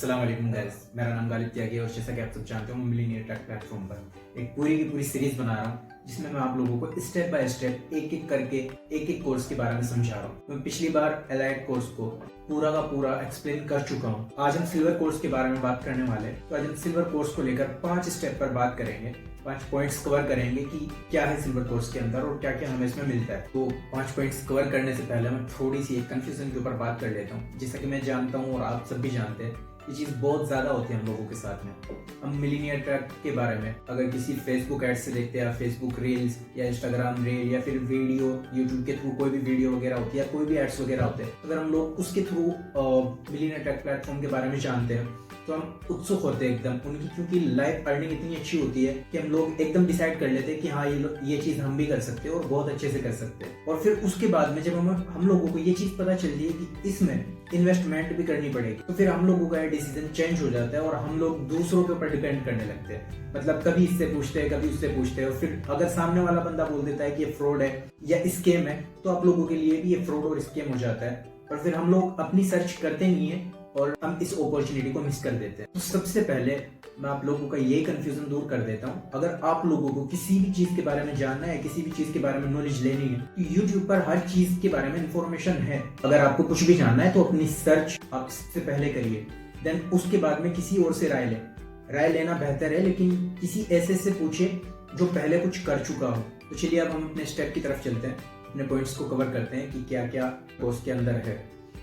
अस्सलाम वालेकुम गाइस, मेरा नाम गालिब त्यागी है और जैसा कि आप सब जानते हो मैं मिलीनियर ट्रैक प्लेटफॉर्म पर एक पूरी की पूरी सीरीज बना रहा हूँ जिसमें मैं आप लोगों को स्टेप बाय स्टेप एक एक करके एक एक कोर्स के बारे में समझा रहा हूँ। मैं पिछली बार एलाइड कोर्स को पूरा का पूरा एक्सप्लेन कर चुका हूँ। आज हम सिल्वर कोर्स के बारे में बात करने वाले हैं। तो आज हम सिल्वर कोर्स को लेकर 5 स्टेप पर बात करेंगे, 5 पॉइंट्स कवर करेंगे कि क्या है सिल्वर कोर्स के अंदर और क्या क्या हमें इसमें मिलता है। तो 5 पॉइंट्स कवर करने से पहले मैं थोड़ी सी एक कंफ्यूजन के ऊपर बात कर लेता हूँ। जैसा कि मैं जानता हूँ और आप सब भी जानते हैं, ये चीज़ बहुत ज़्यादा होती है हम लोगों के साथ में। हम मिलीनियर ट्रैक के बारे में अगर किसी फेसबुक एड से देखते हैं, फेसबुक रील्स या इंस्टाग्राम रील या फिर वीडियो यूट्यूब के थ्रू कोई भी वीडियो वगैरह होती है या कोई भी एड्स वगैरह होते हैं, अगर हम लोग उसके थ्रू मिलीनियर ट्रैक प्लेटफॉर्म के बारे में जानते हैं तो हम उत्सुक होते हैं एकदम उनकी, क्योंकि लाइव अर्निंग इतनी अच्छी होती है कि हम लोग एकदम डिसाइड कर लेते हैं कि हाँ ये चीज हम भी कर सकते हैं और बहुत अच्छे से कर सकते हैं। और फिर उसके बाद में जब हम लोगों को ये चीज पता चलती है कि इसमें इन्वेस्टमेंट भी करनी पड़ेगी, तो फिर हम लोगों का डिसीजन चेंज हो जाता है और हम लोग दूसरों के ऊपर डिपेंड करने लगते हैं। मतलब कभी इससे पूछते हैं, कभी उससे पूछते हैं, और फिर अगर सामने वाला बंदा बोल देता है कि ये फ्रॉड है या स्कैम है, तो आप लोगों के लिए भी ये फ्रॉड और स्कैम हो जाता है और फिर हम लोग अपनी सर्च करते नहीं है और हम इस अपॉर्चुनिटी को मिस कर देते हैं। तो सबसे पहले मैं आप लोगों का ये कंफ्यूजन दूर कर देता हूँ। अगर आप लोगों को किसी भी चीज के बारे में जानना है, किसी भी चीज के बारे में नॉलेज लेनी है, तो YouTube पर हर चीज के बारे में इंफॉर्मेशन है। अगर आपको कुछ भी जानना है तो अपनी सर्च आप सबसे पहले करिए, देन उसके बाद में किसी और से राय लेना बेहतर है, लेकिन किसी ऐसे से पूछे जो पहले कुछ कर चुका हो। तो चलिए अब हम अपने स्टेप की तरफ चलते हैं, अपने पॉइंट्स को कवर करते हैं कि क्या क्या कोर्स के अंदर है।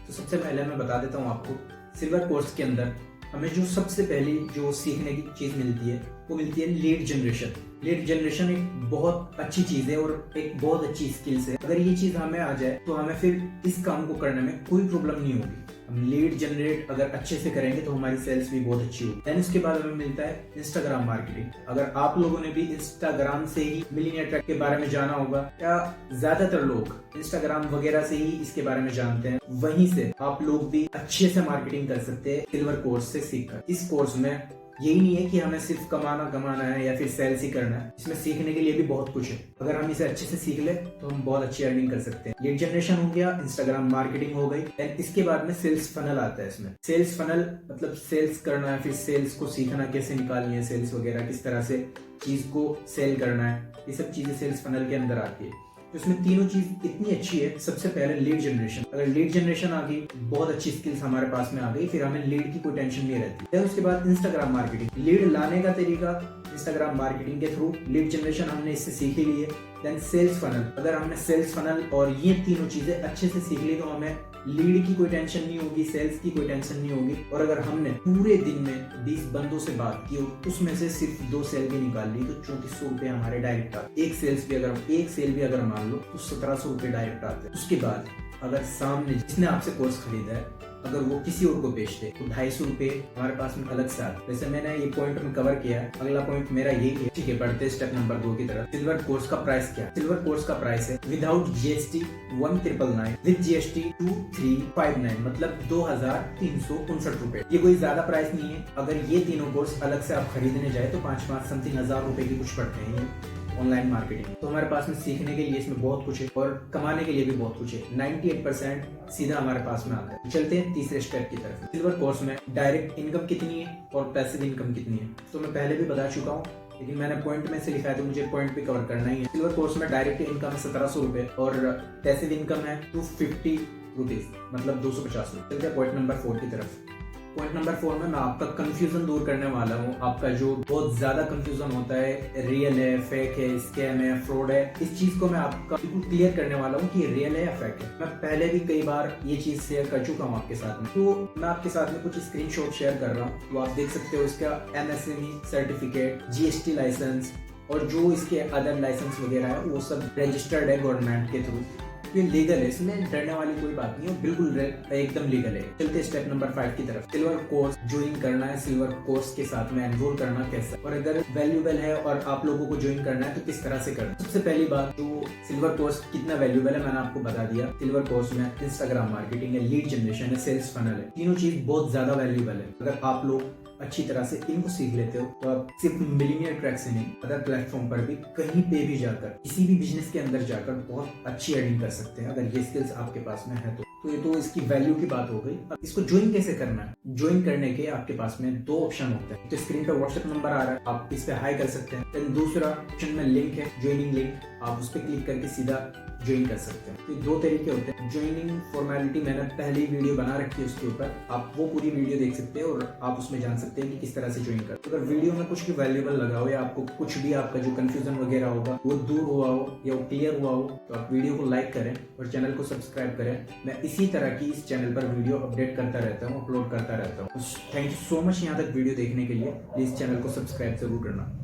तो सबसे पहले मैं बता देता हूँ आपको, सिल्वर कोर्स के अंदर हमें जो सबसे पहली जो सीखने की चीज मिलती है वो मिलती है लीड जनरेशन। लीड जनरेशन एक बहुत अच्छी चीज है और एक बहुत अच्छी स्किल्स है। अगर ये चीज हमें आ जाए तो हमें फिर इस काम को करने में कोई प्रॉब्लम नहीं होगी। हम लीड जनरेट अगर अच्छे से करेंगे तो हमारी सेल्स भी बहुत अच्छी होगी। देन उसके बाद हमें मिलता है इंस्टाग्राम मार्केटिंग। अगर आप लोगों ने भी इंस्टाग्राम से ही मिलीनियर ट्रैक के बारे में जाना होगा, या ज्यादातर लोग इंस्टाग्राम वगैरह से ही इसके बारे में जानते हैं, वहीं से आप लोग भी अच्छे से मार्केटिंग कर सकते हैं सिल्वर कोर्स से सीखकर। इस कोर्स में यही नहीं है कि हमें सिर्फ कमाना है या फिर सेल्स ही करना है, इसमें सीखने के लिए भी बहुत कुछ है। अगर हम इसे अच्छे से सीख ले तो हम बहुत अच्छी अर्निंग कर सकते हैं। लीड जनरेशन हो गया, इंस्टाग्राम मार्केटिंग हो गई, एंड इसके बाद में सेल्स फनल आता है। इसमें सेल्स फनल मतलब सेल्स करना है, फिर सेल्स को सीखना, कैसे निकालनी है सेल्स वगैरह, किस तरह से चीज को सेल करना है, ये सब चीजें सेल्स फनल के अंदर आती है। तो इसमें तीनों चीज इतनी अच्छी है। सबसे पहले लीड जनरेशन, अगर लीड जनरेशन आ गई, बहुत अच्छी स्किल्स हमारे पास में आ गई, फिर हमें लीड की कोई टेंशन नहीं रहती। फिर उसके बाद इंस्टाग्राम मार्केटिंग, लीड लाने का तरीका इंस्टाग्राम मार्केटिंग के थ्रू, लीड जनरेशन हमने इससे सीख ही ली है। देन सेल्स फनल, अगर हमने सेल्स फनल और ये तीनों चीजें अच्छे से सीख ली तो हमें लीड की कोई टेंशन नहीं होगी, सेल्स की कोई टेंशन नहीं होगी। और अगर हमने पूरे दिन में 20 बंदों से बात की और उसमें से सिर्फ 2 सेल भी निकाल ली तो 3400 रुपए हमारे डायरेक्ट आते। एक सेल भी अगर मान लो तो 1700 रुपए डायरेक्ट आते। उसके बाद अगर सामने जिसने आपसे कोर्स खरीदा है अगर वो किसी और को बेच दे तो 250 रुपए हमारे पास में अलग से आते। वैसे मैंने ये पॉइंट में कवर किया है। अगला पॉइंट मेरा यही है। ठीक है, बढ़ते स्टेप नंबर 2 की तरफ। सिल्वर कोर्स का प्राइस क्या है? सिल्वर कोर्स का प्राइस है विदाउट जीएसटी 1999, विद जीएसटी 2359, मतलब 2359 रुपए। ये कोई ज्यादा प्राइस नहीं है। अगर ये तीनों कोर्स अलग से आप खरीदने जाए तो 5 समथिंग हजार रुपए की कुछ पड़ते हैं ऑनलाइन मार्केटिंग। तो हमारे पास में सीखने के लिए इसमें बहुत कुछ है और कमाने के लिए भी बहुत कुछ है। 98% सीधा हमारे पास में आता है। चलते हैं तीसरे स्टेप की तरफ। सिल्वर कोर्स में डायरेक्ट इनकम कितनी है और पैसिव इनकम कितनी है, तो मैं पहले भी बता चुका हूँ, लेकिन मैंने पॉइंट में से लिखा है तो मुझे पॉइंट पे कवर करना ही है। सिल्वर कोर्स में डायरेक्ट इनकम है 1700 रुपए और पैसिव इनकम है 250 रुपीज, मतलब 250 रुपए। चलते हैं पॉइंट नंबर 4 की तरफ। पॉइंट नंबर 4 में मैं आपका कंफ्यूजन दूर करने वाला हूँ। आपका जो बहुत ज्यादा कंफ्यूजन होता है, रियल है, फेक है, स्कैम है, फ्रॉड है, इस चीज को मैं आपका बिल्कुल क्लियर करने वाला हूँ कि रियल है या फेक है। मैं पहले भी कई बार ये चीज शेयर कर चुका हूँ आपके साथ में, तो मैं आपके साथ में कुछ स्क्रीनशॉट शेयर कर रहा हूँ। तो आप देख सकते हो इसका MSME सर्टिफिकेट, GST लाइसेंस और जो इसके अदर लाइसेंस वगैरह है वो सब रजिस्टर्ड है गवर्नमेंट के थ्रू। ये लीगल है, इसमें डरने वाली कोई बात नहीं है, बिल्कुल एकदम लीगल है। चलते स्टेप नंबर 5 की तरफ। सिल्वर कोर्स ज्वाइन करना है, सिल्वर कोर्स के साथ में एनरोल करना कैसा, और अगर वैल्यूएबल है और आप लोगों को ज्वाइन करना है तो किस तरह से करना। सबसे पहली बात, जो सिल्वर कोर्स कितना वैल्यूएबल है मैंने आपको बता दिया। सिल्वर कोर्स में इंस्टाग्राम मार्केटिंग है, लीड जनरेशन है, सेल्स फनल है, तीनों चीज बहुत ज्यादा वैल्यूएबल है। अगर आप लोग अच्छी तरह से इनको सीख लेते हो तो आप सिर्फ मिलीनियर ट्रैक से नहीं, अदर प्लेटफॉर्म पर भी कहीं पे भी जाकर, किसी भी बिजनेस के अंदर जाकर बहुत अच्छी अर्निंग कर सकते हैं, अगर ये स्किल्स आपके पास में है तो। तो ये तो इसकी वैल्यू की बात हो गई। अब इसको ज्वाइन कैसे करना है? ज्वाइन करने के आपके पास में दो ऑप्शन होते हैं। तो स्क्रीन पे व्हाट्सएप नंबर आ रहा है, आप इस पे हाई कर सकते हैं। देन दूसरा ऑप्शन में लिंक है, ज्वाइनिंग लिंक, आप उस पर क्लिक करके सीधा ज्वाइन कर सकते हैं। तो ये दो तरीके होते हैं। ज्वाइनिंग फॉर्मेलिटी मैंने पहले ही वीडियो बना रखी है उसके ऊपर, आप वो पूरी वीडियो देख सकते हैं और आप उसमें जान सकते हैं कि किस तरह से ज्वाइन कर। तो अगर वीडियो में कुछ भी वैल्यूएबल लगा हो या आपको कुछ भी आपका जो कंफ्यूजन वगैरह होगा वो दूर हुआ हो या वो क्लियर हुआ हो, तो आप वीडियो को लाइक करें और चैनल को सब्सक्राइब करें। मैं इसी तरह की इस चैनल पर वीडियो अपडेट करता रहता हूँ, अपलोड करता रहता हूँ। थैंक यू सो मच यहाँ तक वीडियो देखने के लिए। प्लीज चैनल को सब्सक्राइब जरूर करना।